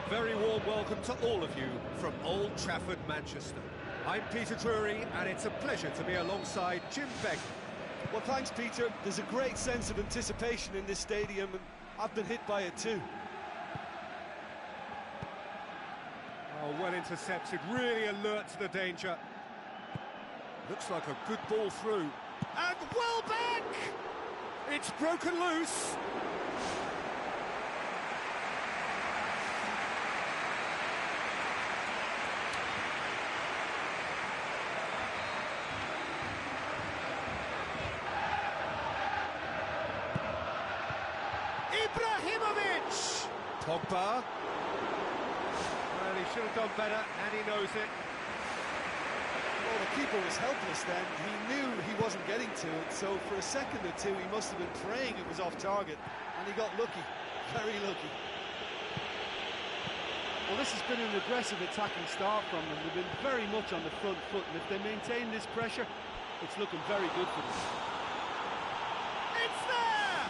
very warm welcome to all of you from Old Trafford, Manchester. I'm Peter Drury, and it's a pleasure to be alongside Jim Beck. Well, thanks, Peter. There's a great sense of anticipation in this stadium, and I've been hit by it too. Oh, well intercepted, really alert to the danger. Looks like a good ball through. And well back! It's broken loose. Ibrahimovic! Pogba. Well, he should have done better, and he knows it. Well, the keeper was helpless then. He knew he wasn't getting to it, so for a second or two he must have been praying it was off target, and he got lucky, very lucky. Well, this has been an aggressive attacking start from them. They've been very much on the front foot, and if they maintain this pressure, it's looking very good for them. It's there!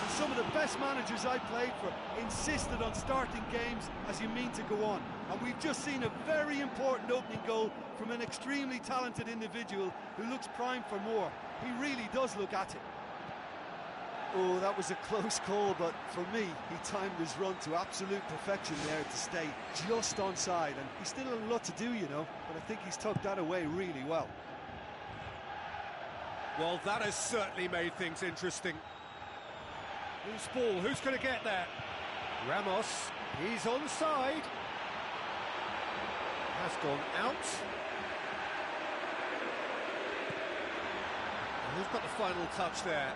And some of the best managers I played for insisted on starting games as you mean to go on. And we've just seen a very important opening goal from an extremely talented individual who looks primed for more. He really does look at it. Oh, that was a close call, but for me, he timed his run to absolute perfection there to stay just onside. And he's still a lot to do, you know, but I think he's tucked that away really well. Well, that has certainly made things interesting. Loose ball, who's going to get there? Ramos, he's onside. Has gone out. And who's got the final touch there?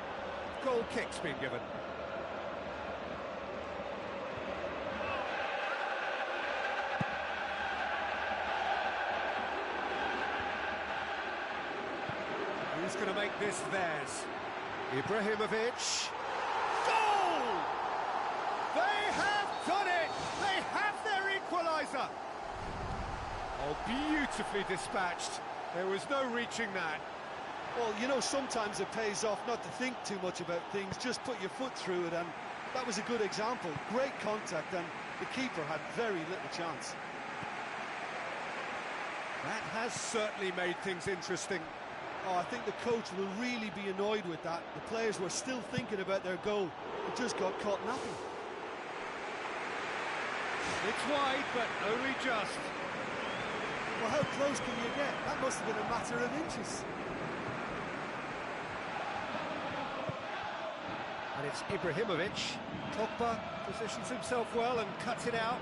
Goal kick's been given. Who's going to make this theirs? Ibrahimovic. Goal! They have done it! They have their equaliser! Oh, beautifully dispatched. There was no reaching that. Well, you know, sometimes it pays off not to think too much about things, just put your foot through it, and that was a good example. Great contact, and the keeper had very little chance. That has certainly made things interesting. Oh, I think the coach will really be annoyed with that. The players were still thinking about their goal. It just got caught napping. It's wide, but only just. Well, how close can you get? That must have been a matter of inches. And it's Ibrahimovic. Pogba positions himself well and cuts it out.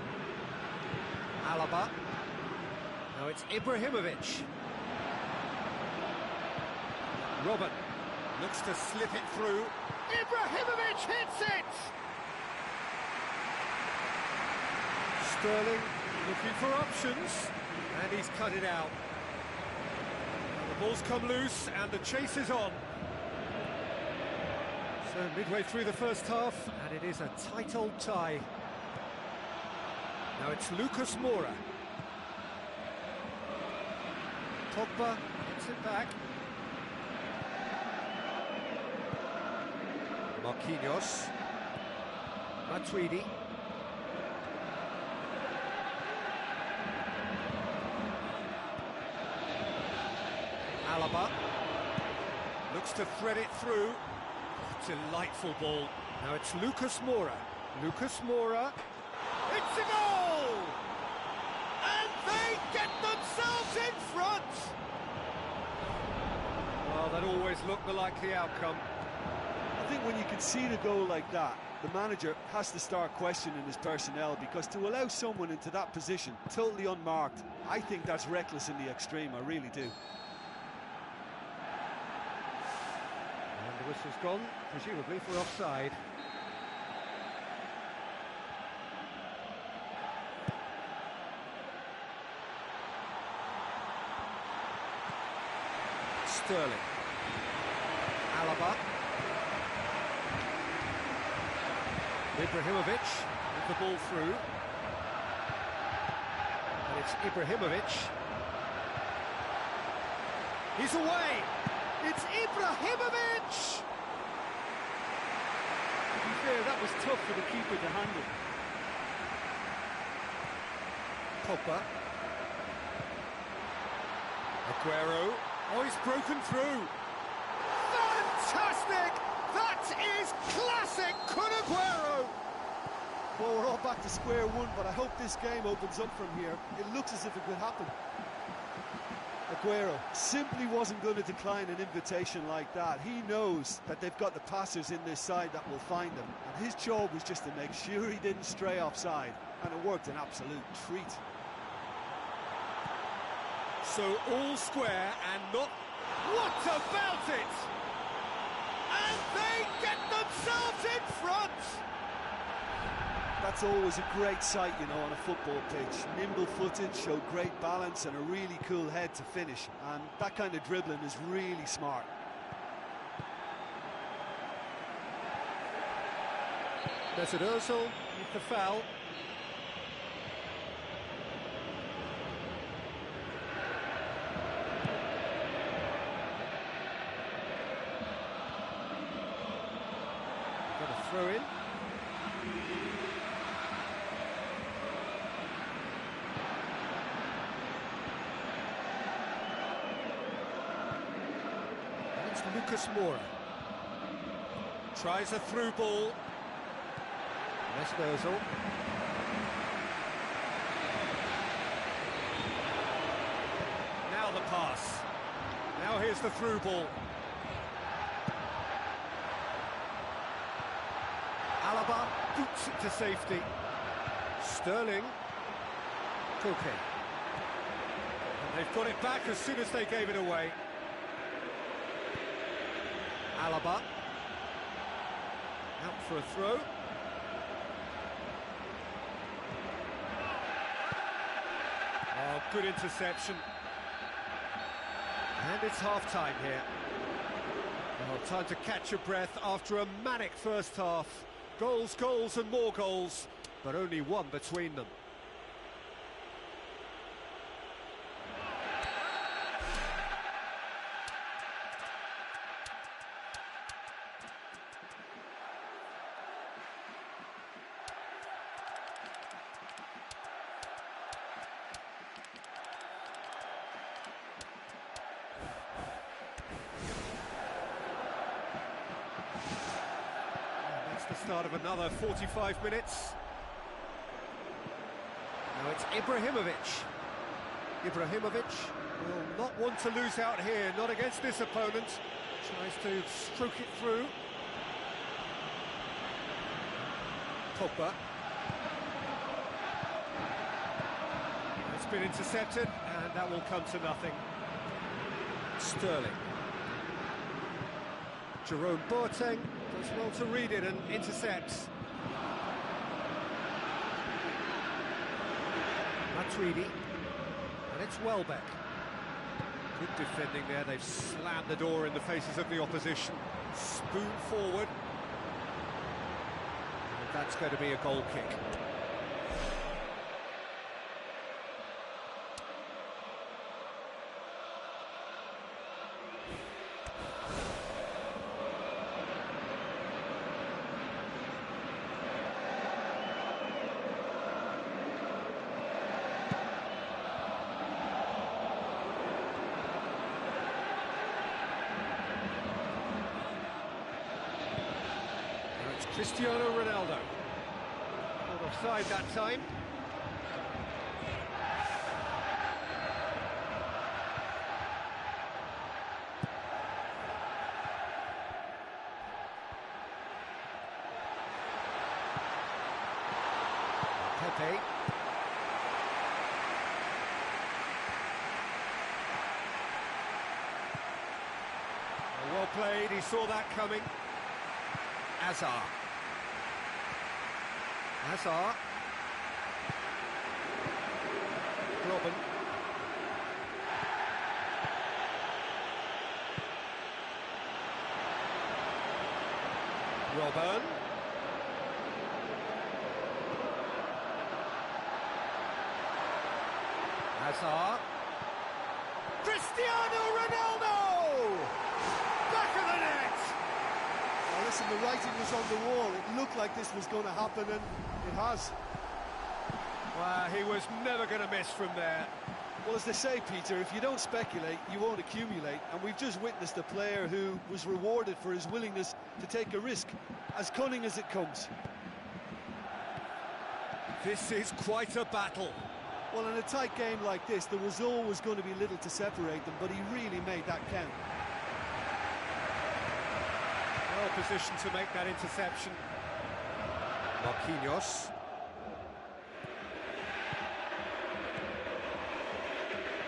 Alaba. Now it's Ibrahimovic. Robert looks to slip it through. Ibrahimovic hits it! Sterling looking for options, and he's cut it out. The ball's come loose, and the chase is on. So midway through the first half, and it is a tight old tie. Now it's Lucas Moura. Pogba gets it back. Marquinhos. Matuidi. Alaba. Looks to thread it through. Delightful ball. Now it's Lucas Moura. Lucas Moura. It's a goal! And they get themselves in front! Well, that always looked the likely outcome. I think when you can see the goal like that, the manager has to start questioning his personnel, because to allow someone into that position, totally unmarked, I think that's reckless in the extreme, I really do. And the whistle's gone, presumably for offside. Sterling. Alaba. Ibrahimovic with the ball through. And it's Ibrahimovic. He's away! It's Ibrahimovic! To be fair, that was tough for the keeper to handle. Pogba. Aguero. Oh, he's broken through. Fantastic! That is classic Kun Aguero! Well, we're all back to square one, but I hope this game opens up from here. It looks as if it could happen. Aguero simply wasn't going to decline an invitation like that. He knows that they've got the passers in this side that will find him, and his job was just to make sure he didn't stray offside, and it worked an absolute treat. So all square and not... What about it? And they get themselves in front! That's always a great sight, you know, on a football pitch. Nimble-footed, showed great balance and a really cool head to finish. And that kind of dribbling is really smart. Mesut Ozil with the foul. Got a throw in. Lucas Moura tries a through ball. Mesut Ozil. Now the pass. Now here's the through ball. Alaba boots it to safety. Sterling. Koke. And they've got it back as soon as they gave it away. Alaba, out for a throw. Oh, good interception. And it's half-time here. Oh, time to catch your breath after a manic first half. Goals, goals and more goals, but only one between them. The start of another 45 minutes. Now it's Ibrahimovic. Ibrahimovic will not want to lose out here, not against this opponent. Tries to stroke it through. Pogba. It's been intercepted, and that will come to nothing. Sterling. Jerome Boateng does well to read it and intercepts. Matuidi, and it's Welbeck. Good defending there, they've slammed the door in the faces of the opposition. Spoon forward. And that's going to be a goal kick. Cristiano Ronaldo. Not offside that time. Pepe. Well played, he saw that coming. Hazard. Hazard. Robin. Robin. Hazard. Cristiano Ronaldo! Back of the net! Well, listen, the writing was on the wall. It looked like this was going to happen, and it has. Well, he was never going to miss from there. Well, as they say, Peter, if you don't speculate, you won't accumulate. And we've just witnessed a player who was rewarded for his willingness to take a risk, as cunning as it comes. This is quite a battle. Well, in a tight game like this, there was always going to be little to separate them, but he really made that count. Well positioned to make that interception. Marquinhos.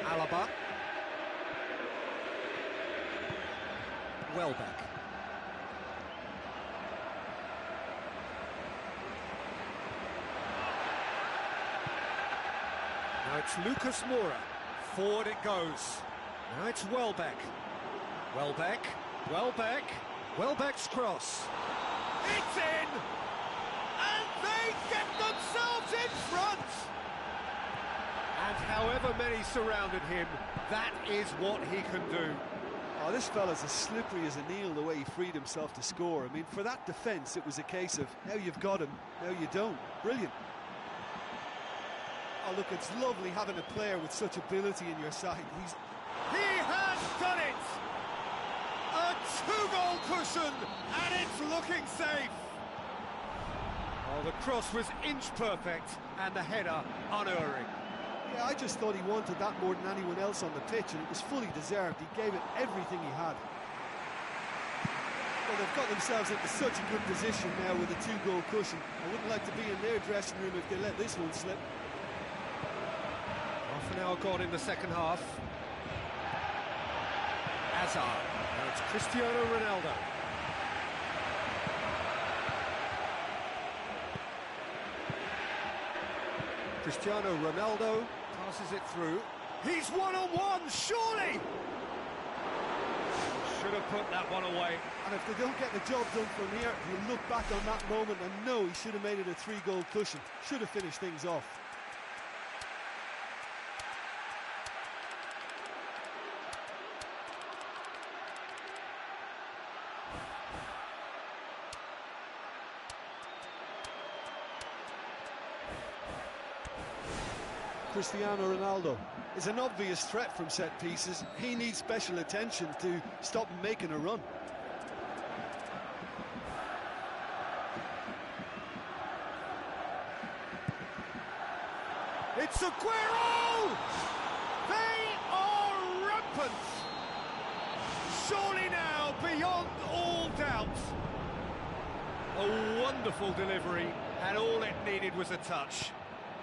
Alaba. Welbeck. Now it's Lucas Moura. Forward it goes. Now it's Welbeck. Welbeck. Welbeck. Welbeck's cross. It's in! And they get themselves in front! And however many surrounded him, that is what he can do. Oh, this fella's as slippery as an eel, the way he freed himself to score. I mean, for that defence, it was a case of, now you've got him, now you don't. Brilliant. Oh, look, it's lovely having a player with such ability in your side. He has done it! A two-goal cushion, and it's looking safe. Oh, the cross was inch perfect, and the header unerring. Yeah, I just thought he wanted that more than anyone else on the pitch, and it was fully deserved. He gave it everything he had. Well, they've got themselves into such a good position now with a two-goal cushion. I wouldn't like to be in their dressing room if they let this one slip. Half an hour gone in the second half. Hazard. Now it's Cristiano Ronaldo. Cristiano Ronaldo passes it through. He's one-on-one, surely! Should have put that one away. And if they don't get the job done from here, he'll look back on that moment and know he should have made it a three-goal cushion. Should have finished things off. Cristiano Ronaldo is an obvious threat from set pieces. He needs special attention to stop him making a run. It's Aguero! They are rampant! Surely now, beyond all doubt. A wonderful delivery, and all it needed was a touch.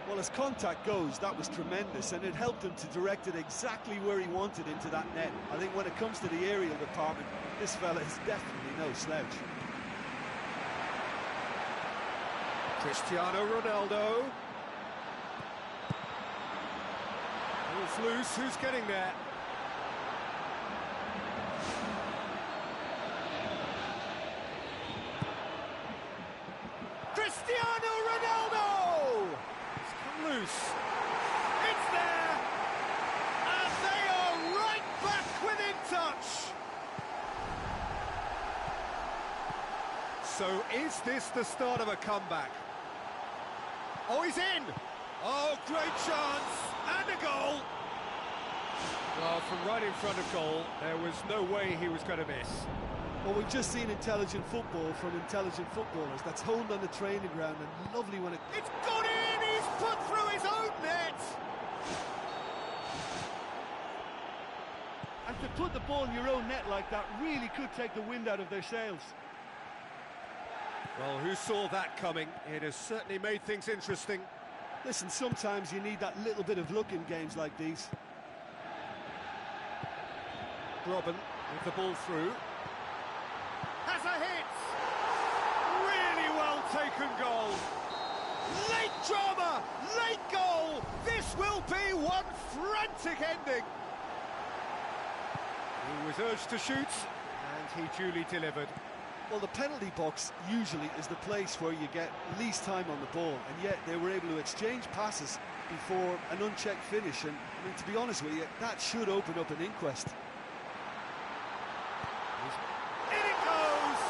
Well, as contact goes, that was tremendous, and it helped him to direct it exactly where he wanted into that net. I think when it comes to the aerial department, this fella is definitely no slouch. Cristiano Ronaldo. Ball's loose, who's getting there? Cristiano Ronaldo! It's come loose. It's there! And they are right back within touch! So is this the start of a comeback? Oh, he's in! Oh, great chance! And a goal! Well, from right in front of goal, there was no way he was going to miss. Well, we've just seen intelligent football from intelligent footballers. That's honed on the training ground, and lovely when it... It's gone in! He's put through his own net! And to put the ball in your own net like that really could take the wind out of their sails. Well, who saw that coming? It has certainly made things interesting. Listen, sometimes you need that little bit of luck in games like these. Robin with the ball through. Has a hit! Really well taken goal. Late drama, late goal. This will be one frantic ending. He was urged to shoot, and he duly delivered. Well, the penalty box usually is the place where you get least time on the ball, and yet they were able to exchange passes before an unchecked finish, and I mean, to be honest with you, that should open up an inquest. In it goes!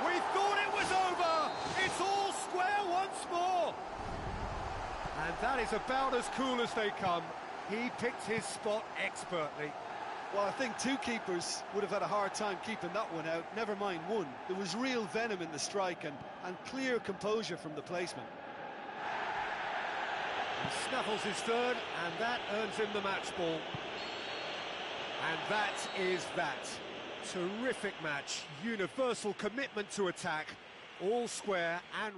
We thought it was over! It's all square once more! And that is about as cool as they come. He picked his spot expertly. Well, I think two keepers would have had a hard time keeping that one out, never mind one. There was real venom in the strike and clear composure from the placement. He snuffles his third, and that earns him the match ball. And that is that. Terrific match, universal commitment to attack, all square and...